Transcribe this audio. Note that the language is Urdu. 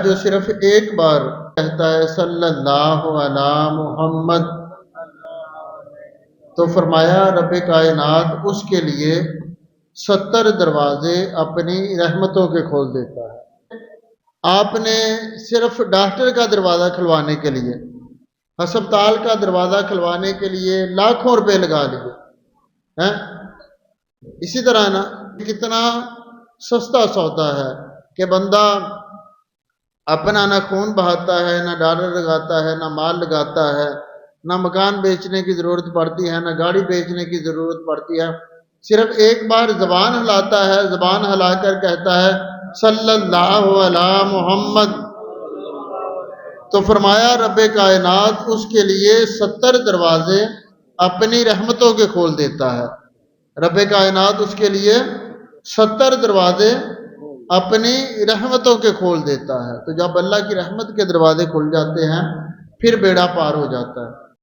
جو صرف ایک بار کہتا ہے صلی اللہ علی محمد، تو فرمایا رب کائنات اس کے لیے 70 دروازے اپنی رحمتوں کے کھول دیتا ہے۔ آپ نے صرف ڈاکٹر کا دروازہ کھلوانے کے لیے، ہسپتال کا دروازہ کھلوانے کے لیے لاکھوں روپے لگا لیے ہیں۔ اسی طرح نا کتنا سستا سودا ہے کہ بندہ اپنا نہ خون بہاتا ہے، نہ ڈالر لگاتا ہے، نہ مال لگاتا ہے، نہ مکان بیچنے کی ضرورت پڑتی ہے، نہ گاڑی بیچنے کی ضرورت پڑتی ہے، صرف ایک بار زبان ہلاتا ہے، زبان ہلا کر کہتا ہے صلی اللہ علی محمد، تو فرمایا رب کائنات اس کے لیے 70 دروازے اپنی رحمتوں کے کھول دیتا ہے۔ رب کائنات اس کے لیے 70 دروازے اپنی رحمتوں کے کھول دیتا ہے۔ تو جب اللہ کی رحمت کے دروازے کھل جاتے ہیں پھر بیڑا پار ہو جاتا ہے۔